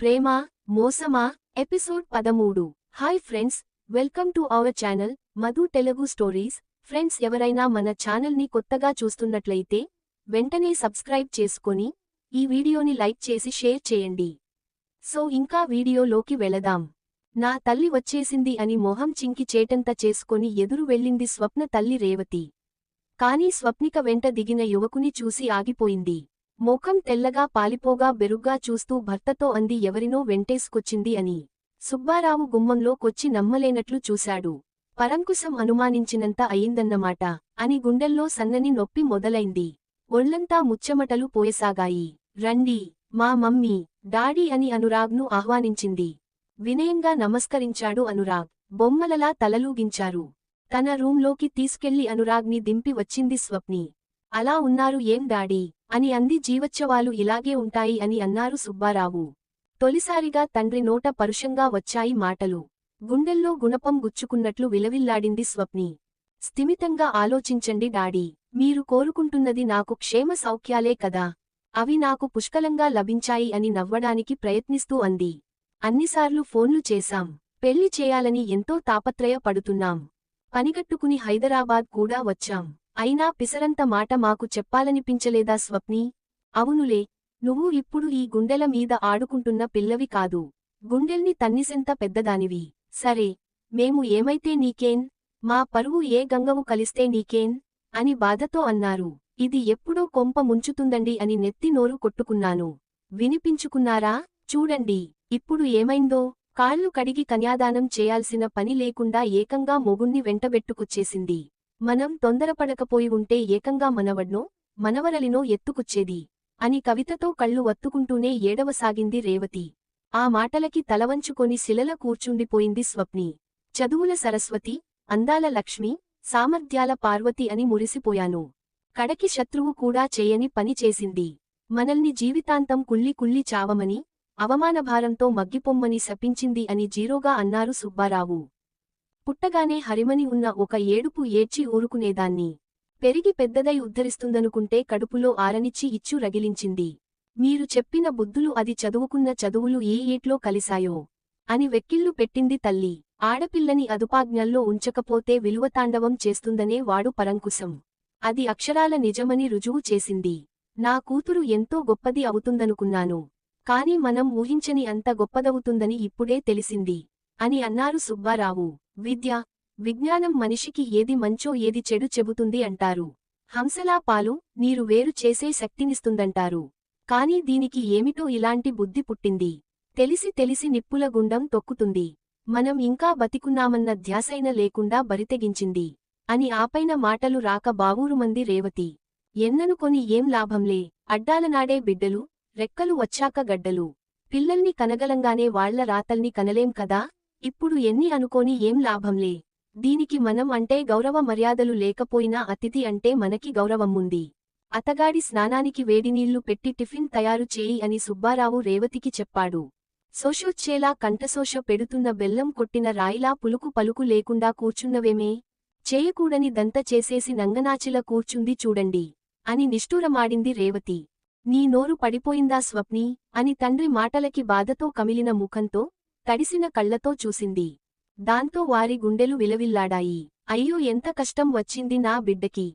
ప్రేమ మోసమా episode 13. Hi friends, welcome to our channel Madhu Telugu stories. Friends, ఎవరైనా మన ఛానల్ని కొత్తగా చూస్తున్నట్లయితే వెంటనే సబ్స్క్రైబ్ చేసుకొని ఈ వీడియోని లైక్ చేసి షేర్ చేయండి. సో ఇంకా వీడియోలోకి వెళదాం. నా తల్లి వచ్చేసింది అని మొహం చింకి చేటంత చేసుకొని ఎదురు వెళ్ళింది స్వప్న తల్లి రేవతి. కానీ స్వప్నిక వెంట దిగిన యువకుని చూసి ఆగిపోయింది. ముఖం తెల్లగా పాలిపోగా బెరుగ్గా చూస్తూ భర్తతో అంది, ఎవరినో వెంటేసుకొచ్చింది అని. సుబ్బారావు గుమ్మంలో కొచ్చి నమ్మలేనట్లు చూశాడు. పరంకుశం అనుమానించినంత అయిందన్నమాట అని గుండెల్లో సన్నని నొప్పి మొదలైంది. ఒళ్లంతా ముచ్చెమటలు పోయసాగాయి. రండి, మా మమ్మీ, డాడీ అని అనురాగ్ను ఆహ్వానించింది. వినయంగా నమస్కరించాడు అనురాగ్. బొమ్మలలా తలలూగించారు. తన రూంలోకి తీసుకెళ్లి అనురాగ్ని దింపి వచ్చింది స్వప్ని. అలా ఉన్నారు ఏం డాడీ అని అంది. జీవోత్సవాలు ఇలాగే ఉంటాయి అని అన్నారు సుబ్బారావు. తొలిసారిగా తండ్రి నోట పరుషంగా వచ్చాయి మాటలు. గుండెల్లో గుణపం గుచ్చుకున్నట్లు విలవిల్లాడింది స్వప్ని. స్థిమితంగా ఆలోచించండి డాడీ, మీరు కోరుకుంటున్నది నాకు క్షేమ సౌఖ్యాలే కదా, అవి నాకు పుష్కలంగా లభించాయి అని నవ్వడానికి ప్రయత్నిస్తూ అంది. అన్నిసార్లు ఫోన్లు చేశాం, పెళ్లి చేయాలని ఎంతో తాపత్రయ పడుతున్నాం, పనిగట్టుకుని హైదరాబాద్ కూడా వచ్చాం, అయినా పిసరంత మాట మాకు చెప్పాలనిపించలేదా స్వప్ని? అవునులే, నువ్వు ఇప్పుడు ఈ గుండెల మీద ఆడుకుంటున్న పిల్లవి కాదు, గుండెల్ని తన్నిసెంత పెద్దదానివి. సరే, మేము ఏమైతే నీకేన్, మా పరువు ఏ గంగవు కలిస్తే నీకేన్ అని బాధతో అన్నారు. ఇది ఎప్పుడో కొంప ముంచుతుందండి అని నెత్తి నోరు కొట్టుకున్నాను. వినిపించుకున్నారా? చూడండి ఇప్పుడు ఏమైందో. కాళ్ళు కడిగి కన్యాదానం చేయాల్సిన పని లేకుండా ఏకంగా మొగుణ్ణి వెంటబెట్టుకొచ్చేసింది. మనం తొందరపడకపోయి ఉంటే ఏకంగా మనవడ్నో మనవరలినో ఎత్తుకుచ్చేది అని కవితతో కళ్ళు వత్తుకుంటూనే ఏడవసాగింది రేవతి. ఆ మాటలకి తలవంచుకొని శిలల కూర్చుండిపోయింది స్వప్ని. చదువుల సరస్వతి, అందాల లక్ష్మి, సామర్థ్యాల పార్వతి అని మురిసిపోయాను. కడకి శత్రువు కూడా చేయని పని చేసింది. మనల్ని జీవితాంతం కుళ్ళి కుళ్ళి చావమని, అవమానభారంతో మగ్గిపొమ్మని శపించింది అని జీరోగా అన్నారు సుబ్బారావు. పుట్టగానే హరిమని ఉన్న ఒక ఏడుపు ఏడ్చి ఊరుకునేదాన్ని. పెరిగి పెద్దదై ఉద్ధరిస్తుందనుకుంటే కడుపులో ఆరనిచ్చి ఇచ్చు రగిలించింది. మీరు చెప్పిన బుద్ధులు అది చదువుకున్న చదువులు ఏ ఏట్లో కలిశాయో అని వెక్కిళ్లు పెట్టింది తల్లి. ఆడపిల్లని అదుపాజ్ఞల్లో ఉంచకపోతే విలువతాండవం చేస్తుందనే వాడు పరంకుశం. అది అక్షరాల నిజమని రుజువు చేసింది. నా కూతురు ఎంతో గొప్పది అవుతుందనుకున్నాను, కాని మనం ఊహించని అంత గొప్పదవుతుందని ఇప్పుడే తెలిసింది అని అన్నారు సుబ్బారావు. విద్య, విజ్ఞానం మనిషికి ఏది మంచో ఏది చెడు చెబుతుంది అంటారు. హంసలా పాలు, నీరు వేరు చేసే శక్తినిస్తుందంటారు. కాని దీనికి ఏమిటో ఇలాంటి బుద్ధి పుట్టింది. తెలిసి తెలిసి నిప్పుల గుండం తొక్కుతుంది. మనం ఇంకా బతికున్నామన్న ధ్యాసైన లేకుండా బరితెగించింది అని ఆపైన మాటలు రాక బావూరుమంది రేవతి. ఎన్ననుకొని ఏం లాభంలే, అడ్డాలనాడే బిడ్డలు, రెక్కలు వచ్చాక గడ్డలు. పిల్లల్ని కనగలంగానే వాళ్ల రాతల్ని కనలేం కదా, ఇప్పుడు ఎన్ని అనుకోని ఏం లాభంలే. దీనికి మనం అంటే గౌరవ మర్యాదలు లేకపోయినా అతిథి అంటే మనకి గౌరవముంది. అతగాడి స్నానానికి వేడినీళ్లు పెట్టి టిఫిన్ తయారు చేయి అని సుబ్బారావు రేవతికి చెప్పాడు. శోషొచ్చేలా కంఠశోష పెడుతున్న బెల్లం కొట్టిన రాయిలా పులుకు పలుకు లేకుండా కూర్చున్నవేమే, చేయకూడని దంత చేసేసి నంగనాచిలా కూర్చుంది చూడండి అని నిష్ఠూరమాడింది రేవతి. నీ నోరు పడిపోయిందా స్వప్ని అని తండ్రి మాటలకి బాధతో కమిలిన ముఖంతో, తడిసిన కళ్లతో చూసింది. దాంతో వారి గుండెలు విలవిల్లాడాయి. అయ్యో, ఎంత కష్టం వచ్చింది నా బిడ్డకి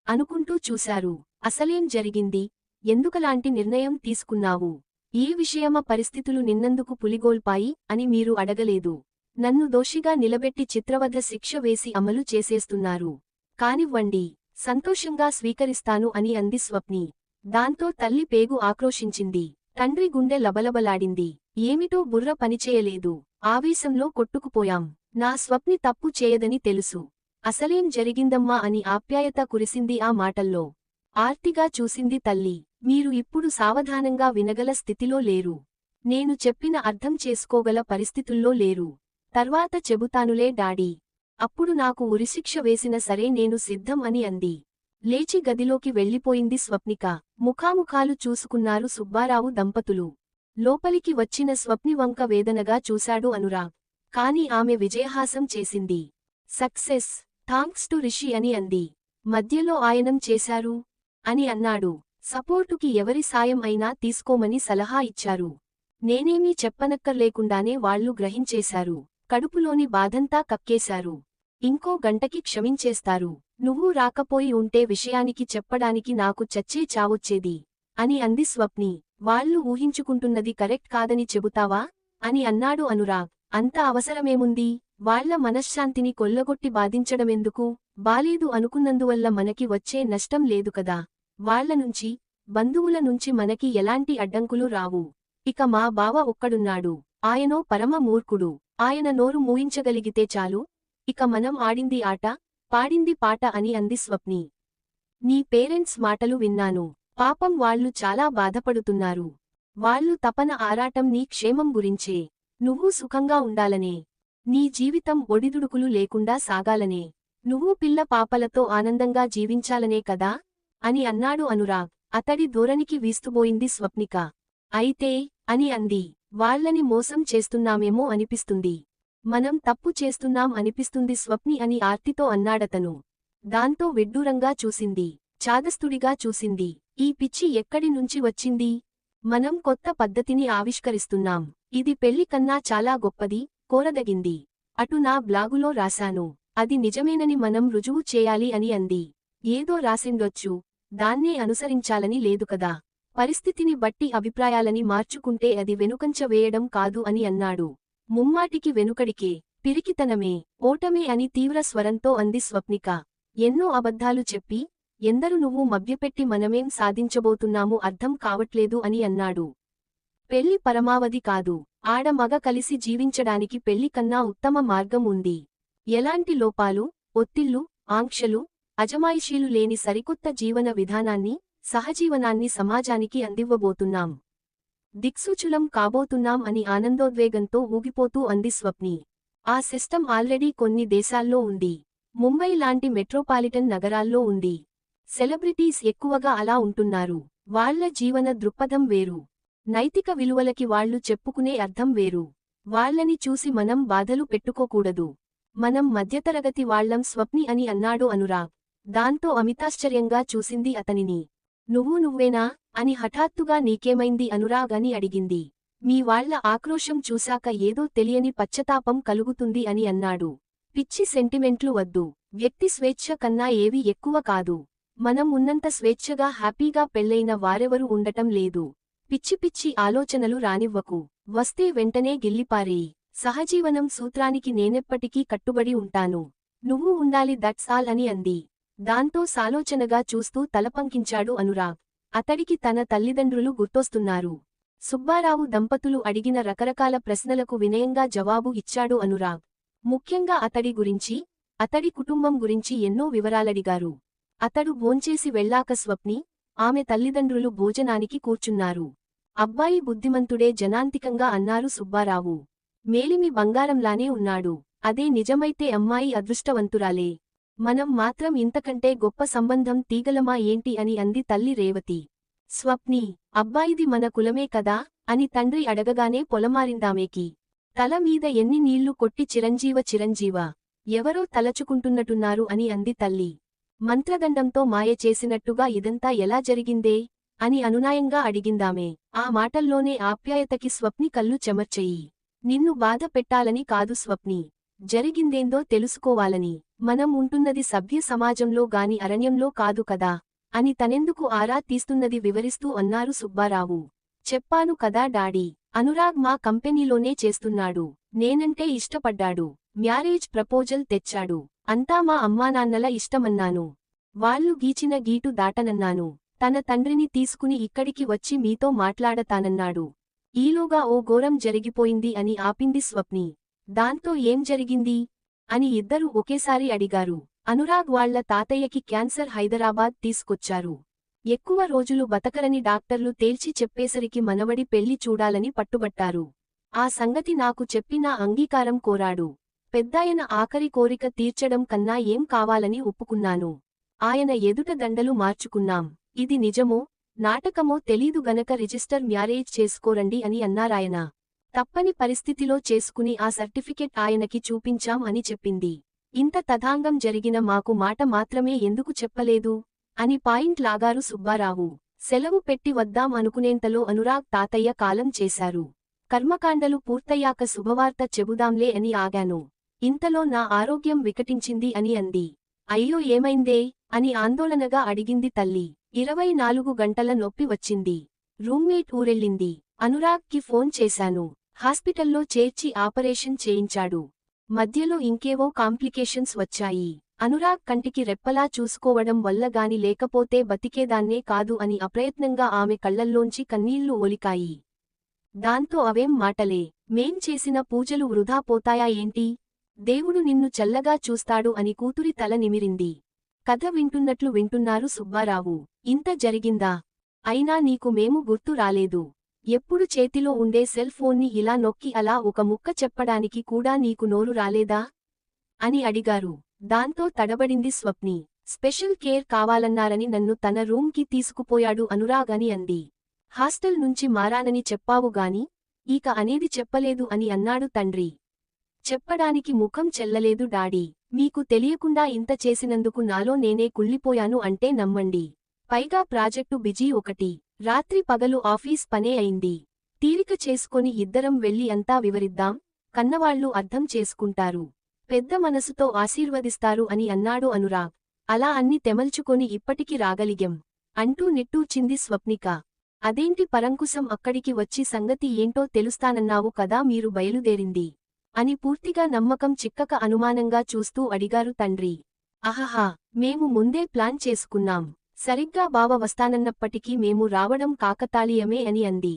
అనుకుంటూ చూశారు. అసలేం జరిగింది, ఎందుకలాంటి నిర్ణయం తీసుకున్నావు, ఏ విషయమ పరిస్థితులు నిన్నందుకు పులిగోల్పాయి అని మీరు అడగలేదు. నన్ను దోషిగా నిలబెట్టి చిత్రవధ శిక్ష వేసి అమలు చేసేస్తున్నారు. కానివ్వండి, సంతోషంగా స్వీకరిస్తాను అని అంది స్వప్ని. దాంతో తల్లి పేగు ఆక్రోశించింది. తండ్రి గుండె లబలబలాడింది. ఏమిటో బుర్ర పనిచేయలేదు. ఆవేశంలో కొట్టుకుపోయాం. నా స్వప్ని తప్పు చేయదని తెలుసు. అసలేం జరిగిందమ్మా అని ఆప్యాయత కురిసింది ఆ మాటల్లో. ఆర్తిగా చూసింది తల్లి. మీరు ఇప్పుడు సావధానంగా వినగల స్థితిలో లేరు. నేను చెప్పిన అర్థం చేసుకోగల పరిస్థితుల్లో లేరు. తర్వాత చెబుతానులే డాడీ. అప్పుడు నాకు ఉరిశిక్ష వేసిన సరే నేను సిద్ధం అని అంది. లేచి గదిలోకి వెళ్ళిపోయింది స్వప్నిక. ముఖాముఖాలు చూసుకున్నారు సుబ్బారావు దంపతులు. లోపలికి వచ్చిన స్వప్ని వంక వేదనగా చూశాడు అనురాగ్. కాని ఆమె విజయహాసం చేసింది. సక్సెస్, థాంక్స్ టు రిషి అని అంది. మధ్యలో ఆయనం చేశారు అని అన్నాడు. సపోర్టుకి ఎవరి సాయం అయినా తీసుకోమని సలహా ఇచ్చారు. నేనేమీ చెప్పనక్కర్లేకుండానే వాళ్లు గ్రహించేశారు. కడుపులోని బాధంతా కక్కేశారు. ఇంకో గంటకి క్షమించేస్తారు. నువ్వు రాకపోయి ఉంటే విషయానికి చెప్పడానికి నాకు చచ్చే చావొచ్చేది అని అంది స్వప్ని. వాళ్లు ఊహించుకుంటున్నది కరెక్ట్ కాదని చెబుతావా అని అన్నాడు అనురాగ్. అంత అవసరమేముంది? వాళ్ల మనశ్శాంతిని కొల్లగొట్టి బాధించడమెందుకు? బాలేదు అనుకున్నందువల్ల మనకి వచ్చే నష్టం లేదు కదా. వాళ్లనుంచి, బంధువుల నుంచి మనకి ఎలాంటి అడ్డంకులు రావు. ఇక మా బావ ఒక్కడున్నాడు. ఆయనో పరమ మూర్ఖుడు. ఆయన నోరు మూయించగలిగితే చాలు. ఇక మనం ఆడింది ఆట, పాడింది పాట అని అంది స్వప్ని. నీ పేరెంట్స్ మాటలు విన్నాను. పాపం వాళ్లు చాలా బాధపడుతున్నారు. వాళ్లు తపన ఆరాటం నీ క్షేమం గురించే. నువ్వు సుఖంగా ఉండాలనే. నీ జీవితం ఒడిదుడుకులు లేకుండా సాగాలనే. నువ్వు పిల్ల పాపలతో ఆనందంగా జీవించాలనే కదా అని అన్నాడు అనురాగ్. అతడి ధోరణికి వీస్తుబోయింది స్వప్నిక. అయితే అని అంది. వాళ్లని మోసం చేస్తున్నామేమో అనిపిస్తుంది. మనం తప్పు చేస్తున్నాం అనిపిస్తుంది స్వప్ని అని ఆర్తితో అన్నాడతను. దాంతో విడ్డూరంగా చూసింది. చాదస్తుడిగా చూసింది. ఈ పిచ్చి ఎక్కడి నుంచి వచ్చింది? మనం కొత్త పద్ధతిని ఆవిష్కరిస్తున్నాం. ఇది పెళ్లి కన్నా చాలా గొప్పది, కోరదగింది. అటు నా బ్లాగులో రాశాను. అది నిజమేనని మనం రుజువు చేయాలి అని అంది. ఏదో రాసిండొచ్చు, దాన్నే అనుసరించాలని లేదు కదా. పరిస్థితిని బట్టి అభిప్రాయాలని మార్చుకుంటే అది వెనుకంచ వేయడం కాదు అని అన్నాడు. ముమ్మాటికి వెనుకడికే, పిరికితనమే, ఓటమే అని తీవ్ర స్వరంతో అంది స్వప్నిక. ఎన్నో అబద్ధాలు చెప్పి, ఎందరు నువ్వు మభ్యపెట్టి మనమేం సాధించబోతున్నాము అర్థం కావట్లేదు అని అన్నాడు. పెళ్లి పరమావధి కాదు. ఆడ మగ కలిసి జీవించడానికి పెళ్లి కన్నా ఉత్తమ మార్గం ఉంది. ఎలాంటి లోపాలు, ఒత్తిళ్లు, ఆంక్షలు, అజమాయిషీలు లేని సరికొత్త జీవన విధానాన్ని, సహజీవనాన్ని సమాజానికి అందివ్వబోతున్నాం. దిక్సూచులం కాబోతున్నాం అని ఆనందోద్వేగంతో ఊగిపోతూ అంది స్వప్ని. ఆ సిస్టమ్ ఆల్రెడీ కొన్ని దేశాల్లో ఉంది. ముంబై లాంటి మెట్రోపాలిటన్ నగరాల్లో ఉంది. సెలబ్రిటీస్ ఎక్కువగా అలా ఉంటున్నారు. వాళ్ల జీవన దృక్పథం వేరు. నైతిక విలువలకి వాళ్లు చెప్పుకునే అర్థం వేరు. వాళ్లని చూసి మనం బాధలు పెట్టుకోకూడదు. మనం మధ్యతరగతి వాళ్లం స్వప్ని అని అన్నాడు అనురాగ్. దాంతో అమితాశ్చర్యంగా చూసింది అతనిని. నువ్వేనా అని హఠాత్తుగా నీకేమైంది అనురాగ్ అని అడిగింది. మీ వాళ్ల ఆక్రోశం చూశాక ఏదో తెలియని పశ్చాత్తాపం కలుగుతుంది అని అన్నాడు. పిచ్చి సెంటిమెంట్లు వద్దు. వ్యక్తి స్వేచ్ఛ కన్నా ఏవి ఎక్కువ కాదు. మనం ఉన్నంత స్వేచ్ఛగా హ్యాపీగా పెళ్లైన వారెవరూ ఉండటం లేదు. పిచ్చి పిచ్చి ఆలోచనలు రానివ్వకు. వస్తే వెంటనే గిల్లిపారేయి. సహజీవనం సూత్రానికి నేనెప్పటికీ కట్టుబడి ఉంటాను. నువ్వు ఉండాలి దట్స్ ఆల్ అని అంది. దాంతో సాలోచనగా చూస్తూ తలపంకించాడు అనురాగ్. అతడికి తన తల్లిదండ్రులు గుర్తొస్తున్నారు. సుబ్బారావు దంపతులు అడిగిన రకరకాల ప్రశ్నలకు వినయంగా జవాబు ఇచ్చాడు అనురాగ్. ముఖ్యంగా అతడి గురించి, అతడి కుటుంబం గురించి ఎన్నో వివరాలడిగారు. అతడు భోంచేసి వెళ్లాక స్వప్ని, ఆమె తల్లిదండ్రులు భోజనానికి కూర్చున్నారు. అబ్బాయి బుద్ధిమంతుడే జనాంతికంగా అన్నారు సుబ్బారావు. మేలిమి బంగారంలానే ఉన్నాడు. అదే నిజమైతే అమ్మాయి అదృష్టవంతురాలే. మనం మాత్రం ఇంతకంటే గొప్ప సంబంధం తీగలమా ఏంటి అని అంది తల్లి రేవతి. స్వప్ని, అబ్బాయిది మన కులమే కదా అని తండ్రి అడగగానే పొలమారిందామేకి. తల మీద ఎన్ని నీళ్లు కొట్టి చిరంజీవ ఎవరో తలచుకుంటున్నట్టున్నారు అని అంది తల్లి. మంత్రదండంతో మాయ చేసినట్టుగా ఇదంతా ఎలా జరిగిందే అని అనునాయంగా అడిగిందామే. ఆ మాటల్లోనే ఆప్యాయతకి స్వప్ని కళ్ళు చెమర్చెయ్యి. నిన్ను బాధ పెట్టాలని కాదు స్వప్ని. జరిగిందేందో తెలుసుకోవాలని. మనం ఉంటున్నది సభ్య సమాజంలో గాని అరణ్యంలో కాదు కదా అని తనెందుకు ఆరా తీస్తున్నది వివరిస్తూ అన్నారు సుబ్బారావు. చెప్పాను కదా డాడీ. అనురాగ్ మా కంపెనీలోనే చేస్తున్నాడు. నేనంటే ఇష్టపడ్డాడు. మ్యారేజ్ ప్రపోజల్ తెచ్చాడు. అంతా మా అమ్మానాన్నల ఇష్టమన్నాను. వాళ్లు గీచిన గీటు దాటనన్నాను. తన తండ్రిని తీసుకుని ఇక్కడికి వచ్చి మీతో మాట్లాడతానన్నాడు. ఈలోగా ఓ ఘోరం జరిగిపోయింది అని ఆపింది స్వప్ని. దాంతో ఏం జరిగింది అని ఇద్దరూ ఒకేసారి అడిగారు. అనురాగ్ వాళ్ల తాతయ్యకి క్యాన్సర్ హైదరాబాద్ తీసుకొచ్చారు. ఎక్కువ రోజులు బతకరని డాక్టర్లు తేల్చి చెప్పేసరికి మనవడి పెళ్లి చూడాలని పట్టుబట్టారు. ఆ సంగతి నాకు చెప్పి నా అంగీకారం కోరాడు. పెద్దాయన ఆఖరి కోరిక తీర్చడం కన్నా ఏం కావాలని ఒప్పుకున్నాను. ఆయన ఎదుట దండలు మార్చుకున్నాం. ఇది నిజమో నాటకమో తెలీదు గనక రిజిస్టర్ మ్యారేజ్ చేసుకోరండి అని అన్నారాయన. తప్పని పరిస్థితిలో చేసుకుని ఆ సర్టిఫికెట్ ఆయనకి చూపించాం అని చెప్పింది. ఇంత తథాంగం జరిగిన మాకు మాట మాత్రమే ఎందుకు చెప్పలేదు అని పాయింట్ లాగారు సుబ్బారావు. సెలవు పెట్టి వద్దాం అనుకునేంతలో అనురాగ్ తాతయ్య కాలం చేశారు. కర్మకాండలు పూర్తయ్యాక శుభవార్త చెబుదాంలే అని ఆగాను. ఇంతలో నా ఆరోగ్యం వికటించింది అని అంది. అయ్యో ఏమైందే అని ఆందోళనగా అడిగింది తల్లి. 24 గంటల నొప్పి వచ్చింది. రూమ్మేట్ ఊరెళ్ళింది. అనురాగ్కి ఫోన్ చేశాను. హాస్పిటల్లో చేర్చి ఆపరేషన్ చేయించాడు. మధ్యలో ఇంకేవో కాంప్లికేషన్స్ వచ్చాయి. అనురాగ్ కంటికి రెప్పలా చూసుకోవడం వల్ల గాని లేకపోతే బతికేదాన్నే కాదు అని అప్రయత్నంగా ఆమె కళ్లల్లోంచి కన్నీళ్లు ఒలికాయి. దాంతో అవేం మాటలే. మేం చేసిన పూజలు వృధా పోతాయా ఏంటి? దేవుడు నిన్ను చల్లగా చూస్తాడు అని కూతురి తల నిమిరింది. కథ వింటున్నట్లు వింటున్నారు సుబ్బారావు. ఇంత జరిగిందా? అయినా నీకు మేము గుర్తు రాలేదు. ఎప్పుడు చేతిలో ఉండే సెల్ ఫోన్ని ఇలా నొక్కి అలా ఒక ముక్క చెప్పడానికి కూడా నీకు నోరు రాలేదా? అని అడిగారు. దాంతో తడబడింది స్వప్ని. స్పెషల్ కేర్ కావాలన్నారని నన్ను తన రూమ్కి తీసుకుపోయాడు అనురాగ్ అని అంది. హాస్టల్ నుంచి మారానని చెప్పావుగాని ఇక అనేది చెప్పలేదు అని అన్నాడు తండ్రి. చెప్పడానికి ముఖం చెల్లలేదు డాడీ. మీకు తెలియకుండా ఇంత చేసినందుకు నాలో నేనే కుళ్ళిపోయాను అంటే నమ్మండి. పైగా ప్రాజెక్టు బిజీ ఒకటి. రాత్రి పగలు ఆఫీస్ పనే అయింది. తీరిక చేసుకొని ఇద్దరం వెళ్ళి అంతా వివరిద్దాం. కన్నవాళ్లు అర్థం చేసుకుంటారు. పెద్ద మనసుతో ఆశీర్వదిస్తారు అని అన్నాడు అనురాగ్. అలా అన్ని తెమల్చుకొని ఇప్పటికి రాగలిగం అంటూ నిట్టూర్చింది స్వప్నిక. అదేంటి పరంకుశం అక్కడికి వచ్చి సంగతి ఏంటో తెలుస్తానన్నావు కదా మీరు బయలుదేరింది అని పూర్తిగా నమ్మకం చిక్కక అనుమానంగా చూస్తూ అడిగారు తండ్రి. అహహా, మేము ముందే ప్లాన్ చేసుకున్నాం. సరిగ్గా బావ వస్తానన్నప్పటికీ మేము రావడం కాకతాళీయమే అని అంది.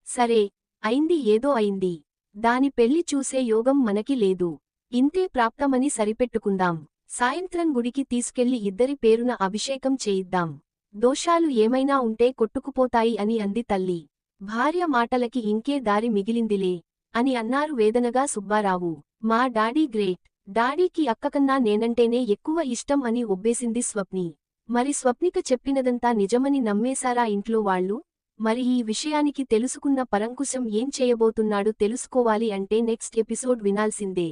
సరే, అయింది ఏదో అయింది. దాని పెళ్లి చూసే యోగం మనకి లేదు. ఇంతే ప్రాప్తమని సరిపెట్టుకుందాం. సాయంత్రం గుడికి తీసుకెళ్లి ఇద్దరి పేరున అభిషేకం చేయిద్దాం. దోషాలు ఏమైనా ఉంటే కొట్టుకుపోతాయి అని అంది తల్లి. భార్య మాటలకి ఇంకే దారి మిగిలిందిలే అని అన్నారు వేదనగా సుబ్బారావు. మా డాడీ గ్రేట్. డాడీకి అక్కకన్నా నేనంటేనే ఎక్కువ ఇష్టం అని ఒబ్బేసింది స్వప్ని. మరి స్వప్నిక చెప్పినదంతా నిజమని నమ్మేశారా ఇంట్లో వాళ్ళు? మరి ఈ విషయానికి తెలుసుకున్న పరంకుశం ఏం చేయబోతున్నాడు తెలుసుకోవాలి అంటే నెక్స్ట్ ఎపిసోడ్ వినాల్సిందే.